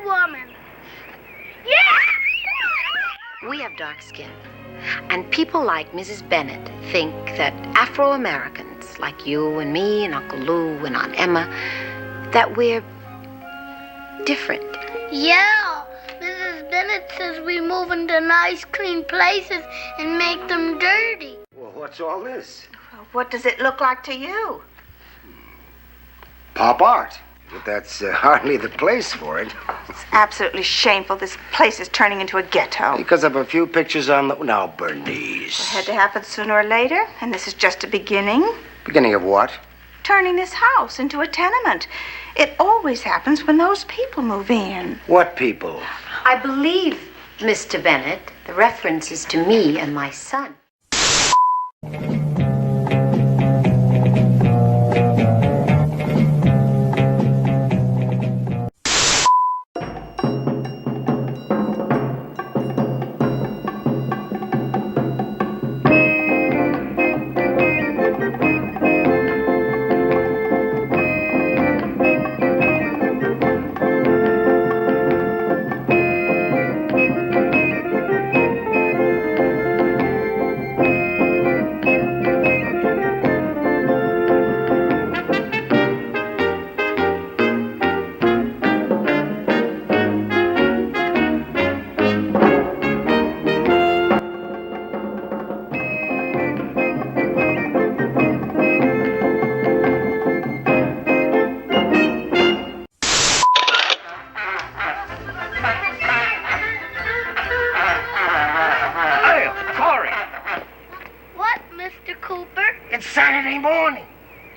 woman. Yeah! We have dark skin. And people like Mrs. Bennett think that Afro-Americans, like you and me and Uncle Lou and Aunt Emma, that we're different. Yeah, Mrs. Bennett says we move into nice, clean places and make them dirty. Well, what's all this? What does it look like to you? Pop art. But that's hardly the place for it. It's absolutely shameful. This place is turning into a ghetto. Because of a few pictures on the... Now, Bernice. It had to happen sooner or later, and this is just a beginning. Beginning of what? Turning this house into a tenement. It always happens when those people move in. What people? I believe, Mr. Bennett, the reference is to me and my son.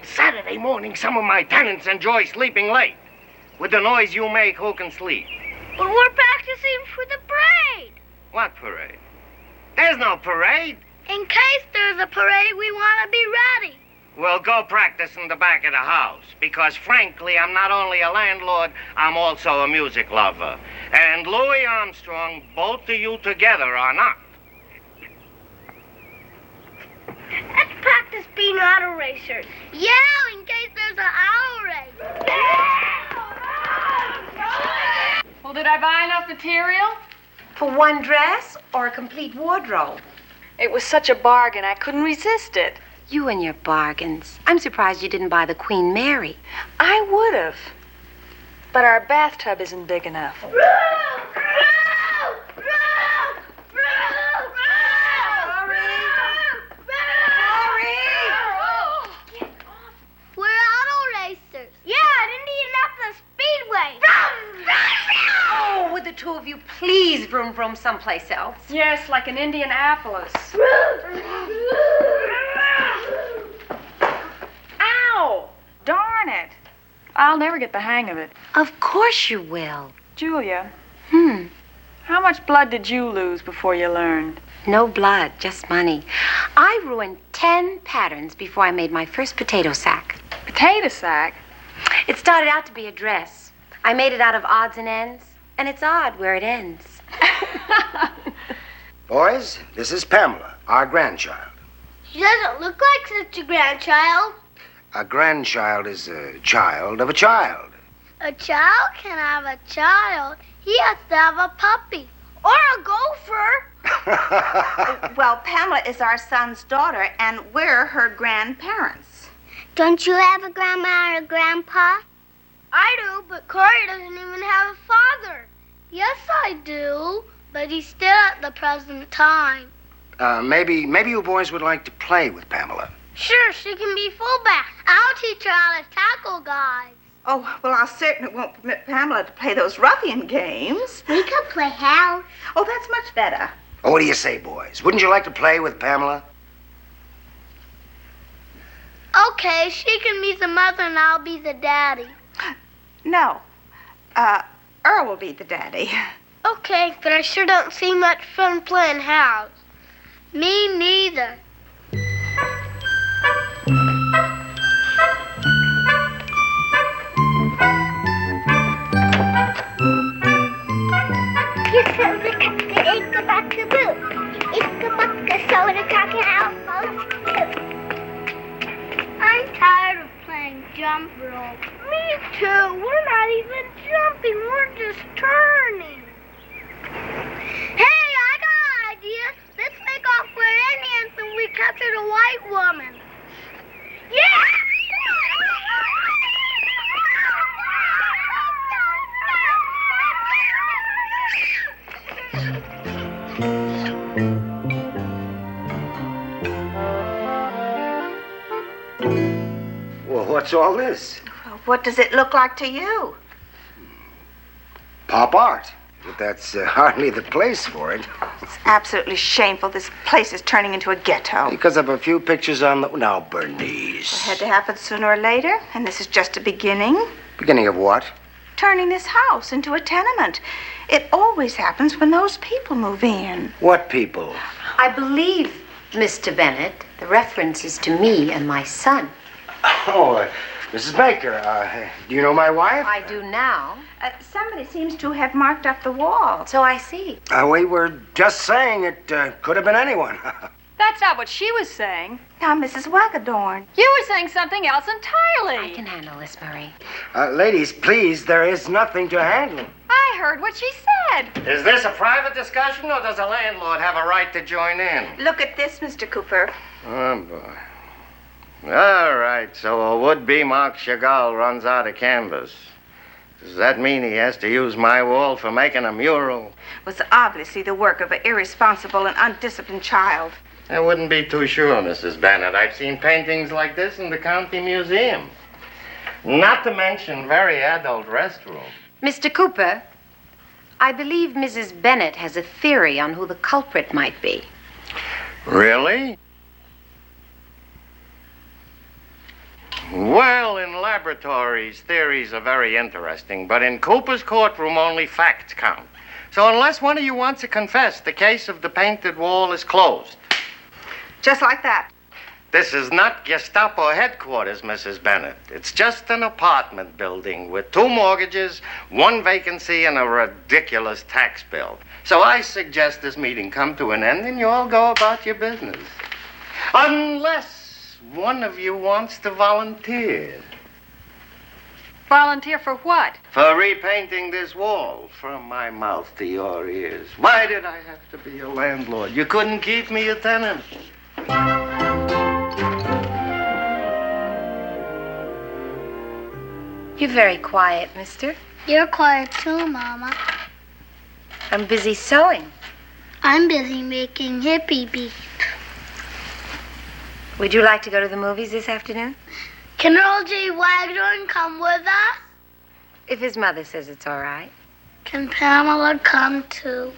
Saturday morning, some of my tenants enjoy sleeping late. With the noise you make, who can sleep? But we're practicing for the parade. What parade? There's no parade. In case there's a parade, we want to be ready. Well, go practice in the back of the house, because frankly, I'm not only a landlord, I'm also a music lover. And Louis Armstrong, both of you together are not. Let's practice being auto racers. Yeah, in case there's an auto race. Well, did I buy enough material? For one dress or a complete wardrobe? It was such a bargain, I couldn't resist it. You and your bargains. I'm surprised you didn't buy the Queen Mary. I would have. But our bathtub isn't big enough. Oh, would the two of you please vroom vroom someplace else? Yes, like in Indianapolis. Ow! Darn it. I'll never get the hang of it. Of course you will. Julia. How much blood did you lose before you learned? No blood, just money. I ruined 10 patterns before I made my first potato sack. Potato sack? It started out to be a dress. I made it out of odds and ends, and it's odd where it ends. Boys, this is Pamela, our grandchild. She doesn't look like such a grandchild. A grandchild is a child of a child. A child can have a child. He has to have a puppy or a gopher. Well, Pamela is our son's daughter, and we're her grandparents. Don't you have a grandma or a grandpa? I do, but Corey doesn't even have a father. Yes, I do, but he's still at the present time. Maybe you boys would like to play with Pamela. Sure, she can be fullback. I'll teach her how to tackle guys. Oh, well, I certainly won't permit Pamela to play those ruffian games. We could play house. Oh, that's much better. Oh, what do you say, boys? Wouldn't you like to play with Pamela? Okay, she can be the mother and I'll be the daddy. No. Earl will be the daddy. Okay, but I sure don't see much fun playing house. Me neither. I'm tired of playing playing jump rope. Me too. We're not even jumping. We're just turning. Hey, I got an idea. Let's make off we're Indians and we capture the white woman. Yeah! Well, what's all this? What does it look like to you? Pop art. But that's hardly the place for it. It's absolutely shameful. This place is turning into a ghetto. Because of a few pictures on the... Now, Bernice. It had to happen sooner or later, and this is just a beginning. Beginning of what? Turning this house into a tenement. It always happens when those people move in. What people? I believe, Mr. Bennett, the reference is to me and my son. Oh, Mrs. Baker, do you know my wife? I do now. Somebody seems to have marked up the wall. So I see. We were just saying it could have been anyone. That's not what she was saying. Now, Mrs. Waggedorn. You were saying something else entirely. I can handle this, Marie. Ladies, please, there is nothing to handle. I heard what she said. Is this a private discussion, or does a landlord have a right to join in? Look at this, Mr. Cooper. Oh, boy. All right, so a would-be Marc Chagall runs out of canvas. Does that mean he has to use my wall for making a mural? Was obviously the work of an irresponsible and undisciplined child. I wouldn't be too sure, Mrs. Bennett. I've seen paintings like this in the county museum. Not to mention very adult restrooms. Mr. Cooper, I believe Mrs. Bennett has a theory on who the culprit might be. Really? Well, in laboratories, theories are very interesting, but in Cooper's courtroom, only facts count. So unless one of you wants to confess, the case of the painted wall is closed. Just like that. This is not Gestapo headquarters, Mrs. Bennett. It's just an apartment building with 2 mortgages, 1 vacancy, and a ridiculous tax bill. So I suggest this meeting come to an end and you all go about your business. Unless one of you wants to volunteer. Volunteer for what? For repainting this wall from my mouth to your ears. Why did I have to be a landlord? You couldn't keep me a tenant. You're very quiet, mister. You're quiet too, Mama. I'm busy sewing. I'm busy making hippie beats. Would you like to go to the movies this afternoon? Can Earl J. Waggedorn come with us? If his mother says it's all right. Can Pamela come too?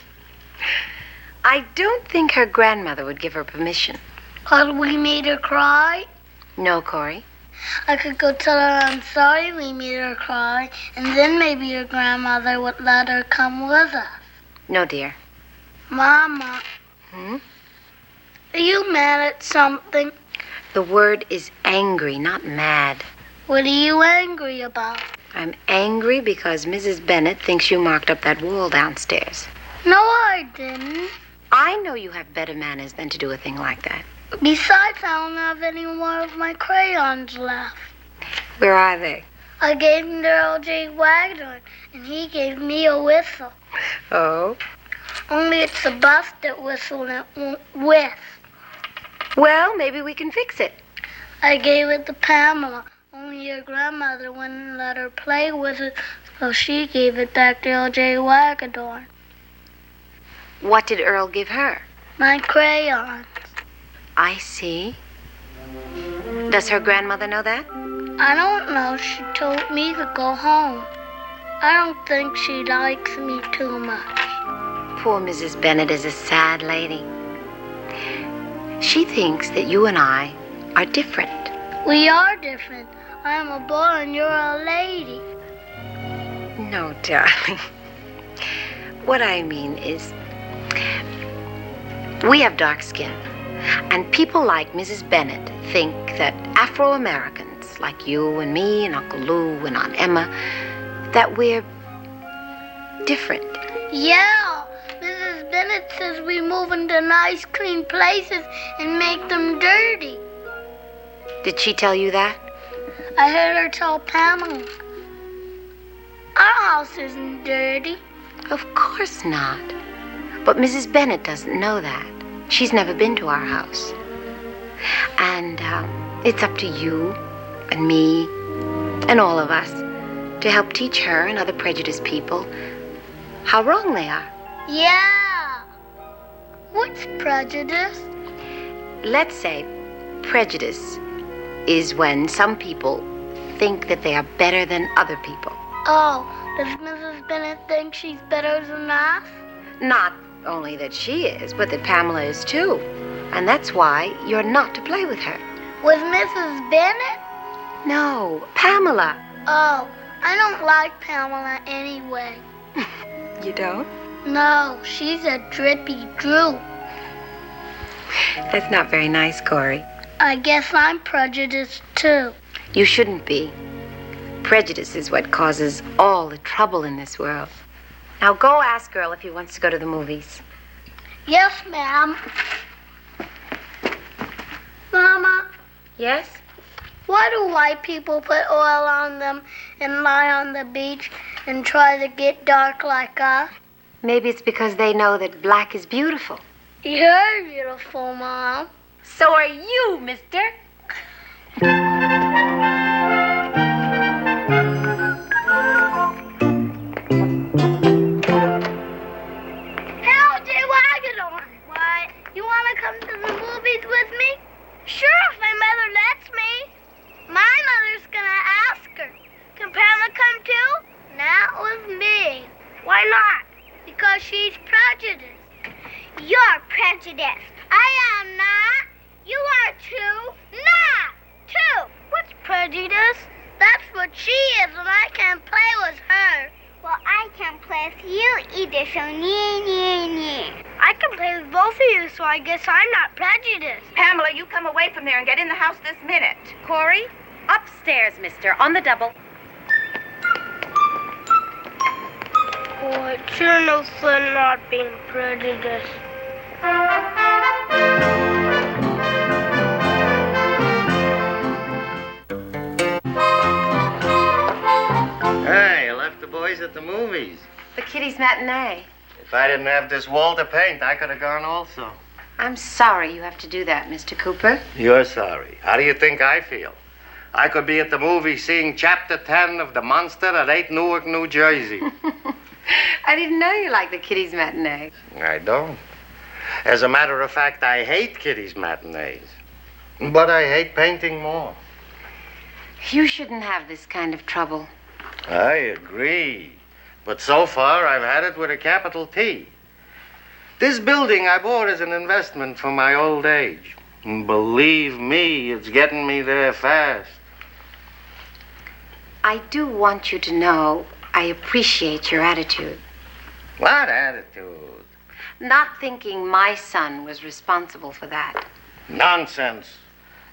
I don't think her grandmother would give her permission. Because we made her cry? No, Corey. I could go tell her I'm sorry we made her cry, and then maybe your grandmother would let her come with us. No, dear. Mama. Are you mad at something? The word is angry, not mad. What are you angry about? I'm angry because Mrs. Bennett thinks you marked up that wall downstairs. No, I didn't. I know you have better manners than to do a thing like that. Besides, I don't have any more of my crayons left. Where are they? I gave them to Earl J. Waggedorn, and he gave me a whistle. Oh? Only it's a busted whistle and it won't whiff. Well, maybe we can fix it. I gave it to Pamela. Only your grandmother wouldn't let her play with it, so she gave it back to Earl J. Waggedorn. What did Earl give her? My crayons. I see. Does her grandmother know that? I don't know. She told me to go home. I don't think she likes me too much. Poor Mrs. Bennett is a sad lady. She thinks that you and I are different. We are different. I'm a boy and you're a lady. No, darling. What I mean is, we have dark skin. And people like Mrs. Bennett think that Afro-Americans, like you and me and Uncle Lou and Aunt Emma, that we're different. Yeah, Mrs. Bennett says we move into nice, clean places and make them dirty. Did she tell you that? I heard her tell Pamela. Our house isn't dirty. Of course not. But Mrs. Bennett doesn't know that. She's never been to our house. And it's up to you and me and all of us to help teach her and other prejudiced people how wrong they are. Yeah. What's prejudice? Let's say prejudice is when some people think that they are better than other people. Oh, does Mrs. Bennett think she's better than us? Not only that she is, but that Pamela is too. And that's why you're not to play with her. With Mrs. Bennett? No, Pamela. Oh, I don't like Pamela anyway. You don't? No, she's a drippy droop. That's not very nice, Corey. I guess I'm prejudiced too. You shouldn't be. Prejudice is what causes all the trouble in this world. Now go ask Earl if he wants to go to the movies. Yes, ma'am. Mama, Yes? why do white people put oil on them and lie on the beach and try to get dark like us? Maybe it's because they know that black is beautiful. You're beautiful, Mom. So are you, mister. Howdy, Waggedorn. What? You want to come to the movies with me? Sure, if my mother lets me. My mother's gonna ask her. Can Pamela come too? Not with me. Why not? Because she's prejudiced. You're prejudiced. I am not. You are too. Not too. What's prejudice? That's what she is, and I can't play with her. Well, I can play with you either, so I can play with both of you, so I guess I'm not prejudiced. Pamela, you come away from there and get in the house this minute. Corey, upstairs, mister, on the double. Oh, it's sure no fun not being prejudiced. Hey, you left the boys at the movies. The kiddies' matinee. If I didn't have this wall to paint, I could have gone also. I'm sorry you have to do that, Mr. Cooper. You're sorry. How do you think I feel? I could be at the movie seeing Chapter 10 of The Monster at 8 Newark, New Jersey. I didn't know you liked the kiddies' matinee. I don't. As a matter of fact, I hate kiddies' matinees. But I hate painting more. You shouldn't have this kind of trouble. I agree. But so far, I've had it with a capital T. This building I bought as an investment for my old age. And believe me, it's getting me there fast. I do want you to know I appreciate your attitude. What attitude? Not thinking my son was responsible for that. Nonsense.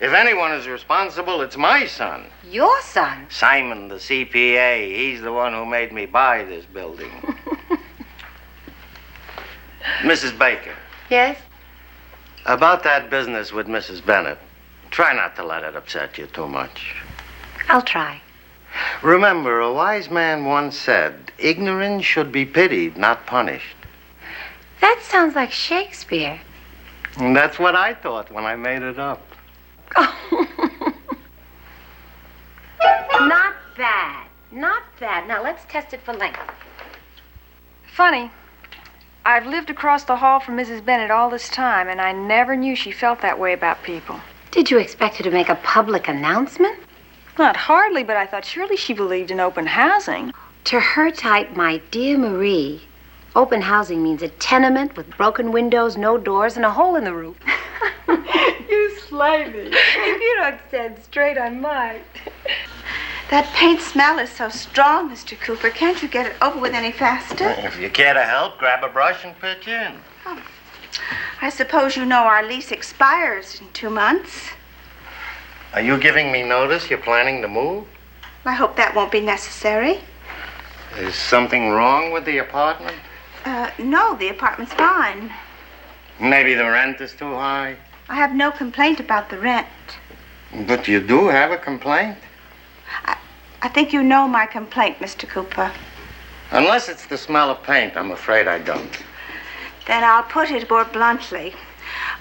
If anyone is responsible, it's my son. Your son? Simon, the CPA. He's the one who made me buy this building. Mrs. Baker. Yes? About that business with Mrs. Bennett, try not to let it upset you too much. I'll try. Remember, a wise man once said, ignorance should be pitied, not punished. That sounds like Shakespeare. And that's what I thought when I made it up. Not bad. Not bad. Now let's test it for length. Funny. I've lived across the hall from Mrs. Bennett all this time, and I never knew she felt that way about people. Did you expect her to make a public announcement? Not hardly, but I thought surely she believed in open housing. To her type, my dear Marie, open housing means a tenement with broken windows, no doors, and a hole in the roof. You slay me. If you don't stand straight, I might. That paint smell is so strong, Mr. Cooper. Can't you get it over with any faster? If you care to help, grab a brush and pitch in. Oh. I suppose you know our lease expires in 2 months. Are you giving me notice you're planning to move? I hope that won't be necessary. Is something wrong with the apartment? No, the apartment's fine. Maybe the rent is too high? I have no complaint about the rent. But you do have a complaint? I think you know my complaint, Mr. Cooper. Unless it's the smell of paint, I'm afraid I don't. Then I'll put it more bluntly.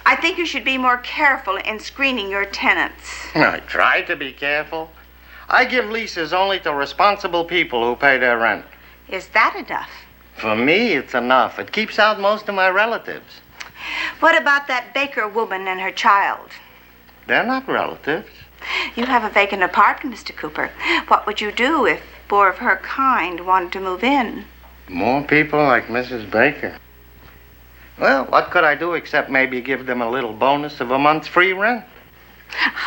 I think you should be more careful in screening your tenants. I try to be careful. I give leases only to responsible people who pay their rent. Is that enough? For me, it's enough. It keeps out most of my relatives. What about that Baker woman and her child? They're not relatives. You have a vacant apartment, Mr. Cooper. What would you do if more of her kind wanted to move in? More people like Mrs. Baker. Well, what could I do except maybe give them a little bonus of a month's free rent?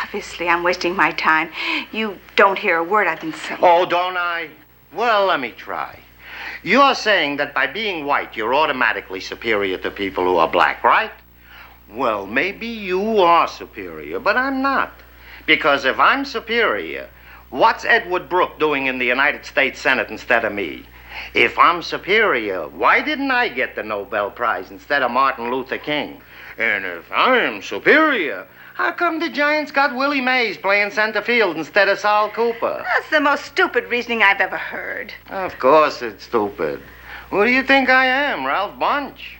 Obviously, I'm wasting my time. You don't hear a word I've been saying. Oh, don't I? Well, let me try. You're saying that by being white, you're automatically superior to people who are black, right? Well, maybe you are superior, but I'm not. Because if I'm superior, what's Edward Brooke doing in the United States Senate instead of me? If I'm superior, why didn't I get the Nobel Prize instead of Martin Luther King? And if I am superior, how come the Giants got Willie Mays playing center field instead of Sal Cooper? That's the most stupid reasoning I've ever heard. Of course it's stupid. Who do you think I am, Ralph Bunch?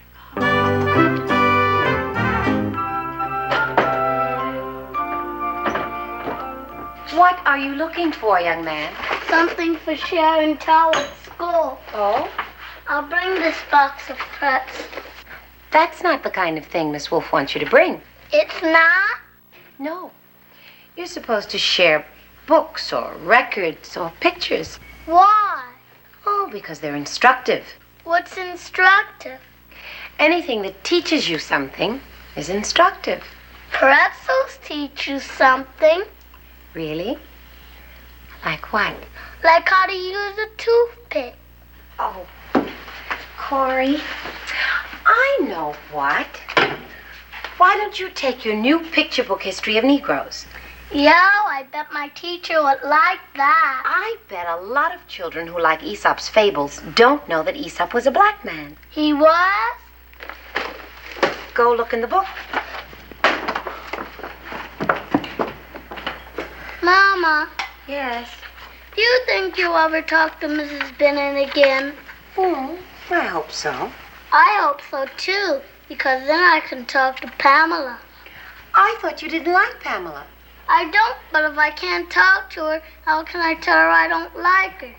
What are you looking for, young man? Something for Sharon Towel at school. Oh? I'll bring this box of preps. That's not the kind of thing Miss Wolf wants you to bring. It's not? No. You're supposed to share books or records or pictures. Why? Oh, because they're instructive. What's instructive? Anything that teaches you something is instructive. Pretzels teach you something. Really? Like what? Like how to use a toothpick. Oh, Corey, I know what. Why don't you take your new picture book history of Negroes? Yo, I bet my teacher would like that. I bet a lot of children who like Aesop's fables don't know that Aesop was a black man. He was? Go look in the book. Mama, Yes. do you think you'll ever talk to Mrs. Bennett again? Oh, I hope so. I hope so too, because then I can talk to Pamela. I thought you didn't like Pamela. I don't, but if I can't talk to her, how can I tell her I don't like her?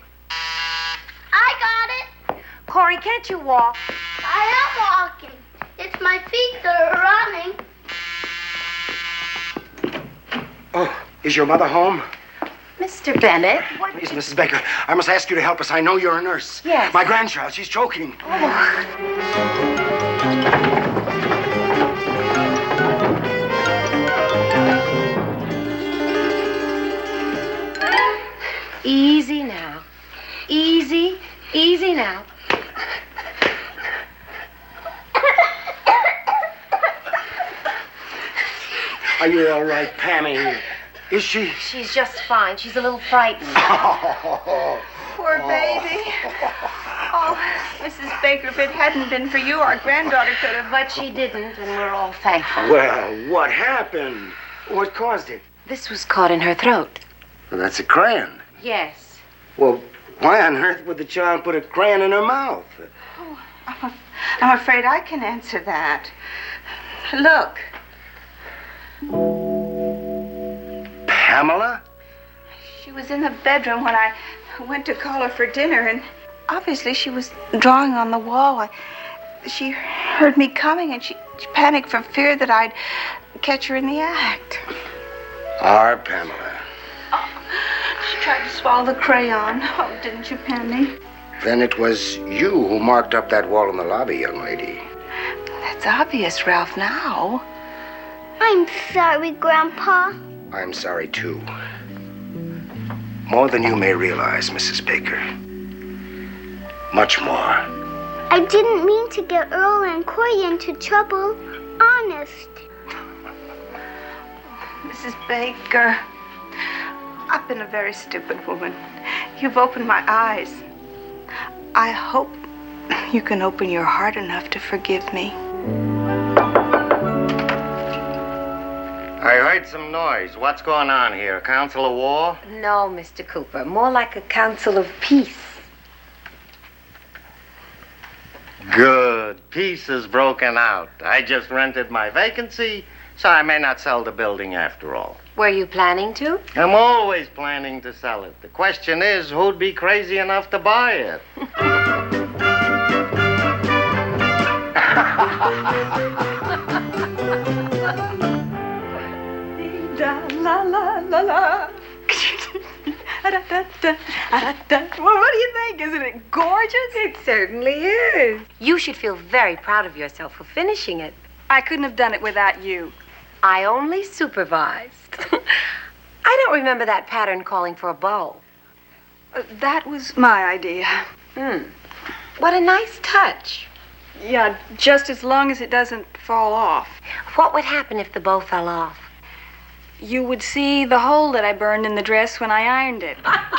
I got it. Corey, can't you walk? I am walking. It's my feet that are running. Oh, is your mother home? Mr. Bennett, what? Please, Mrs. Baker, I must ask you to help us. I know you're a nurse. Yes. My grandchild, she's choking. Easy now. Easy, easy now. Are you all right, Pammy? Is she? She's just fine. She's a little frightened. Poor baby. Oh, Mrs. Baker, if it hadn't been for you, our granddaughter could have. But she didn't, and we're all thankful. Well, what happened? What caused it? This was caught in her throat. Well, that's a crayon. Yes. Well, why on earth would the child put a crayon in her mouth? I'm afraid I can answer that. Look. Pamela? She was in the bedroom when I went to call her for dinner, and obviously she was drawing on the wall. She heard me coming, and she panicked for fear that I'd catch her in the act. Our Pamela. She tried to swallow the crayon. Oh, didn't you, Penny? Then it was you who marked up that wall in the lobby, young lady. That's obvious, Ralph, now. I'm sorry, Grandpa. I'm sorry, too. More than you may realize, Mrs. Baker. Much more. I didn't mean to get Earl and Corey into trouble. Honest. Mrs. Baker, I've been a very stupid woman. You've opened my eyes. I hope you can open your heart enough to forgive me. I heard heard some noise. What's going on here? A council of war? No, Mr. Cooper. More like a council of peace. Good. Peace is broken out. I just rented my vacancy, so I may not sell the building after all. Were you planning to? I'm always planning to sell it. The question is, who'd be crazy enough to buy it? La la la la. Well, what do you think? Isn't it gorgeous? It certainly is. You should feel very proud of yourself for finishing it. I couldn't have done it without you. I only supervised. I don't remember that pattern calling for a bow. That was my idea. What a nice touch. Yeah, just as long as it doesn't fall off. What would happen if the bow fell off? You would see the hole that I burned in the dress when I ironed it. Hey,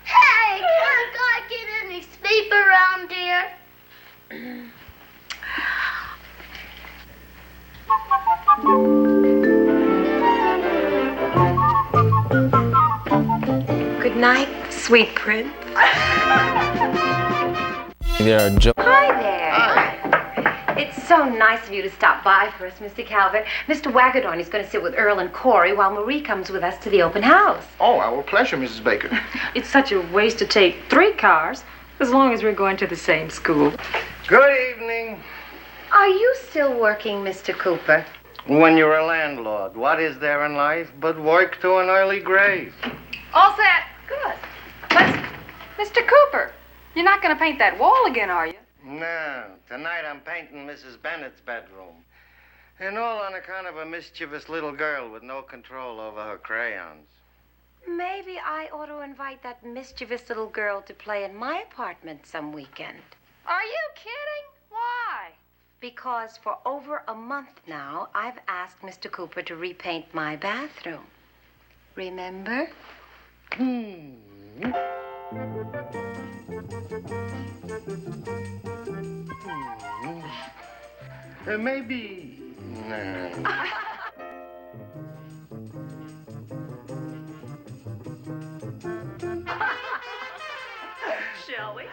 can't I get any sleep around here? Good night, sweet prince. There are Hi there. Hi. It's so nice of you to stop by for us, Mr. Calvert. Mr. Waggedorn is going to sit with Earl and Corey while Marie comes with us to the open house. Oh, our pleasure, Mrs. Baker. It's such a waste to take 3 cars, as long as we're going to the same school. Good evening. Are you still working, Mr. Cooper? When you're a landlord, what is there in life but work to an early grave? All set. Good. But, Mr. Cooper, you're not going to paint that wall again, are you? No. Tonight I'm painting Mrs. Bennett's bedroom. And all on account of a mischievous little girl with no control over her crayons. Maybe I ought to invite that mischievous little girl to play in my apartment some weekend. Are you kidding? Why? Because for over a month now, I've asked Mr. Cooper to repaint my bathroom. Remember? Maybe. No. Shall we?